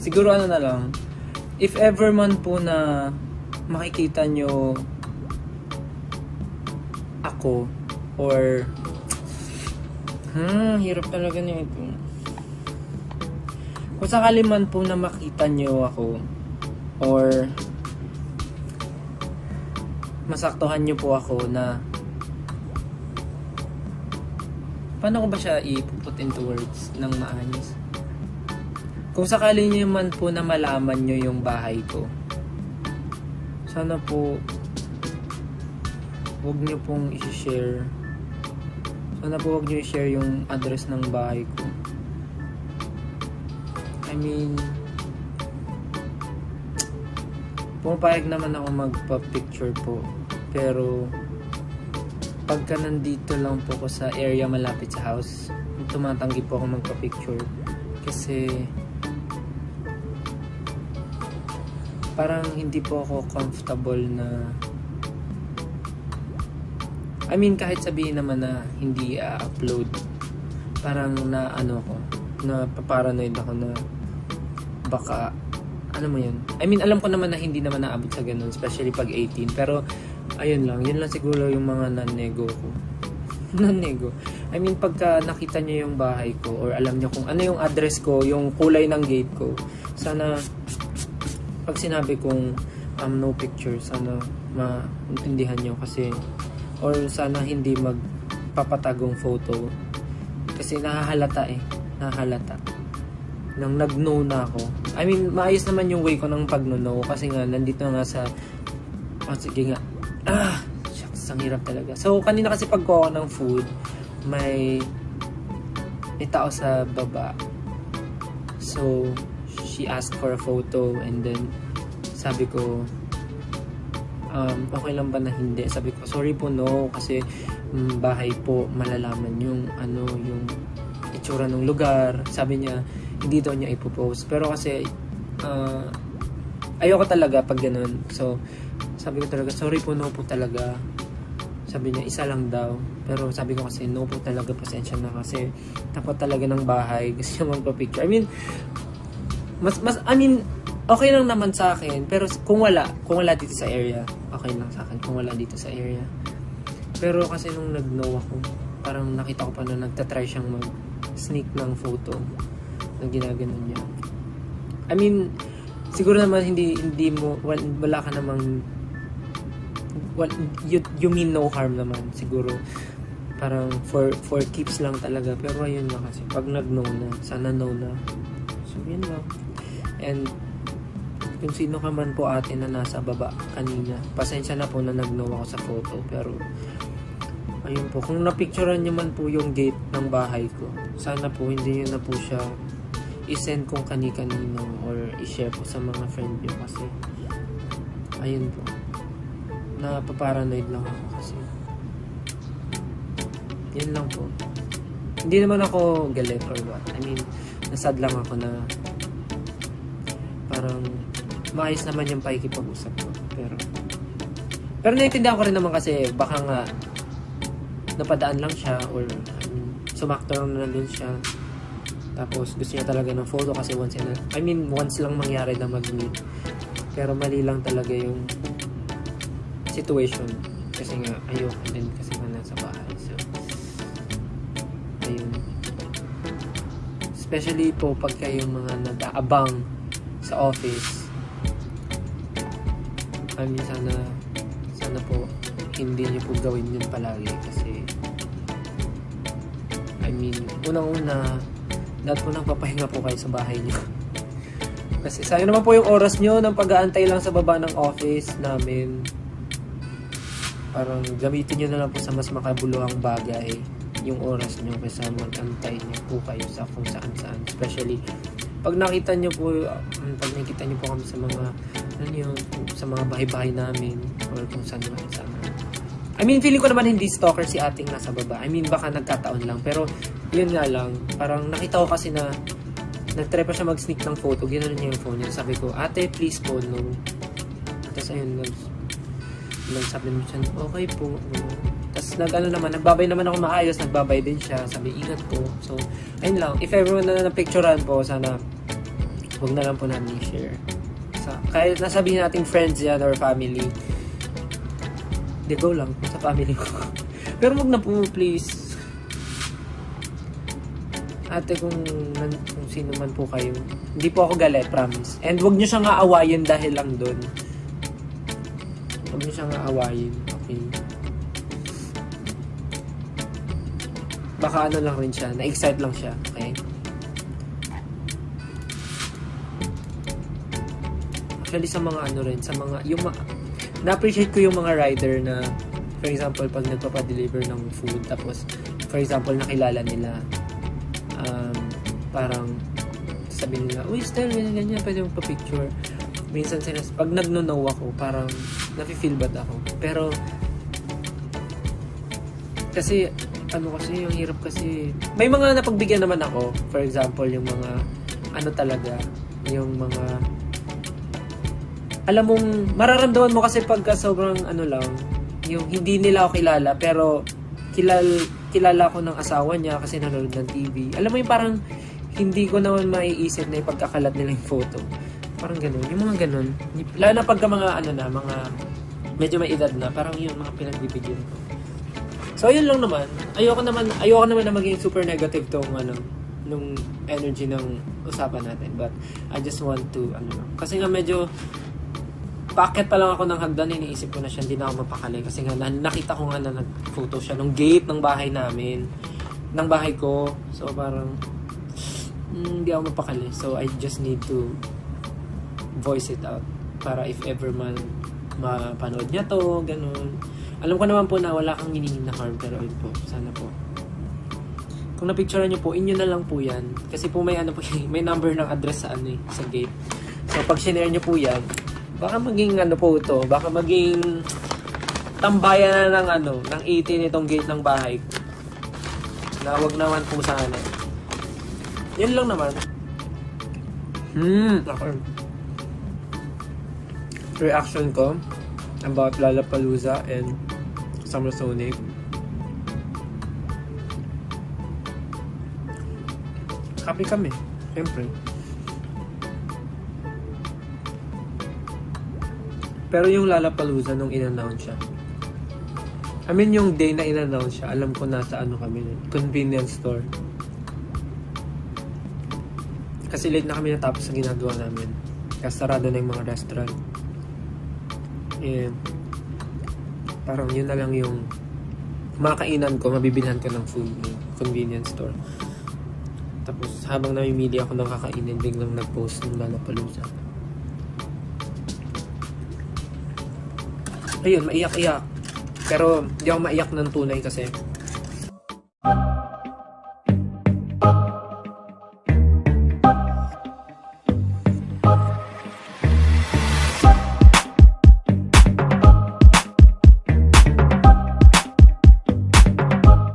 Siguro ano na lang, if ever man po na makikita nyo ako or hirap talaga nito. Kung sakali man po na makita nyo ako or masaktuhan nyo po ako na paano ko ba siya i-put into words ng maayos? Kung sakali nyo man po na malaman nyo yung bahay ko, sana po huwag nyo pong i-share. Sana po huwag nyo i-share yung address ng bahay ko. I mean, pumapayag naman ako magpa-picture po. Pero pagka nandito lang po ko sa area malapit sa house, tumatanggi po ako magpa-picture. Kasi parang hindi po ako comfortable na, I mean, kahit sabihin naman na hindi upload, parang na ano ko, na paranoid ako na baka, ano mo yun, I mean, alam ko naman na hindi naman naabot sa ganun, especially pag 18, pero ayun lang, yun lang siguro yung mga non-nego ko. Non-nego, I mean, pagka nakita nyo yung bahay ko or alam nyo kung ano yung address ko, yung kulay ng gate ko, sana pag sinabi kong no picture, sana maintindihan nyo kasi, or sana hindi magpapatagong photo kasi nahahalata nang nag-no na ako. I mean, maayos naman yung way ko ng pag-no kasi nga nandito nga sa sige nga, shucks, ang hirap talaga. So kanina kasi pagkuha ko ng food, may tao sa baba, so she asked for a photo and then sabi ko okay lang ba na hindi? Sabi ko sorry po, no, kasi bahay po, malalaman yung yung itsura ng lugar. Sabi niya hindi daw niya ipopost, pero kasi ayoko talaga pag ganun. So sabi ko talaga sorry po, no po talaga. Sabi niya isa lang daw, pero sabi ko kasi no po talaga, pasensya na kasi tapat talaga ng bahay kasi magpa-picture. I mean, I mean, okay lang naman sa akin, pero kung wala dito sa area, okay lang sa akin kung wala dito sa area. Pero kasi nung nag-know ako, parang nakita ko pa na nagtatry siyang mag-sneak ng photo na ginaganon niya. I mean, siguro naman hindi mo, wala ka namang, you mean no harm naman, siguro. Parang for keeps lang talaga, pero ayun na kasi, pag nag-know na, sana know na. So, yun lang. And kung sino ka man po ate na nasa baba kanina, pasensya na po na nag-know ako sa photo, pero ayun po, kung napicturean nyo man po yung gate ng bahay ko, sana po hindi nyo na po siya i-send kung kani-kanino or i-share po sa mga friend nyo kasi ayun po, napaparanoid lang ako kasi yun lang po. Hindi naman ako galit or what, I mean, nasad lang ako na parang maayos naman yung pakikipag-usap ko, pero naiintindihan ko rin naman kasi baka nga napadaan lang siya or sumakto lang din siya, tapos gusto niya talaga ng photo kasi once lang mangyari na mag-meet, pero mali lang talaga yung situation kasi nga ayoko din kasi nga nasa bahay. So ayun, especially po pag kayong mga nag-aabang sa office, I mean, sana po hindi niyo po gawin yun palagi kasi I mean, unang-una dapat po nang papahinga po kayo sa bahay niyo kasi sayang naman po yung oras niyo ng pag-aantay lang sa baba ng office namin. Parang gamitin niyo na lang po sa mas makabuluhang bagay yung oras niyo kaysa mag-antay niyo po kayo sa kung saan-saan, especially pag nakita niyo po kami sa mga sa mga bahay-bahay namin or kung saan. I mean, feeling ko naman hindi stalker si ating nasa baba. I mean, baka nagkataon lang, pero yun nga lang, parang nakita ko kasi na nag-try pa siya mag-sneak ng photo, ginanon niya yung phone niya. Sabi ko, ate, please po, no. Tapos ayun, nagsabi naman siya, okay po. Tapos nagbabay naman ako maayos, nagbabay din siya, sabi, ingat po. So, ayun lang, if everyone na napicturean po, sana, huwag na lang po namin i-share. Kahit nasabihin natin friends yan or family, go lang sa family ko. Pero wag na po, please. Ate, kung sino man po kayo, hindi po ako galit, promise. And wag nyo siyang aawayin dahil lang doon. Wag nyo siyang aawayin, okay? Baka ano lang rin siya, na-excite lang siya, okay? Actually, sa mga ano rin, sa mga, na-appreciate ko yung mga rider na, for example, pag nagpapadeliver ng food, tapos, for example, nakilala nila, parang, sabihin nila, uy, Stel, ganyan, pwede mong pa-picture. Minsan, pag nag-no ako, parang, nafe-feel bad ako. Pero, kasi, yung hirap kasi, may mga napagbigyan naman ako, for example, yung mga, talaga, yung mga, alam mong, mararamdaman mo kasi pagka sobrang lang, yung hindi nila ako kilala, pero kilala ko ng asawa niya kasi nanonood ng TV. Alam mo yung parang hindi ko naman maiisip na ipagkakalat nila yung photo. Parang ganun. Yung mga ganun. Lalo na pagka mga mga medyo may edad na, parang yung mga pinagbibigyan ko. So, yun lang naman. Ayoko naman na maging super negative tong nung energy ng usapan natin. But, I just want to, kasi nga medyo bakit pa lang ako ng hagdan, iniisip ko na siya, hindi na ako mapakali. Kasi nga, nakita ko nga na nag-photo siya nung gate ng bahay namin. Ng bahay ko. So, parang, hindi ako mapakali. So, I just need to voice it out. Para if ever man mapanood niya to, ganun. Alam ko naman po na wala kang hinihing na harm, pero yun po, sana po. Kung napicturean niyo po, inyo na lang po yan. Kasi po may may number ng address sa sa gate. So, pag sinare niyo po yan, baka maging po ito, baka maging tambayan na ng ng 18 itong gate ng bahay ko. Na wag naman po sana. Yan lang naman. Reaction ko about Lollapalooza and Summer Sonic. Happy kami, siyempre. Pero yung Lollapalooza nung in-announce siya, I mean yung day na in-announce siya, alam ko nasa kami, convenience store. Kasi late na kami natapos sa ginagawa namin. Kaya sarado na yung mga restaurant. And parang yun na lang yung makakainan ko, mabibilhan ko ng food yung convenience store. Tapos habang namimili ako ng kakainin, biglang nag-post ng Lollapalooza. Ayun, maiyak-iyak. Pero, di ako maiyak ng tunay kasi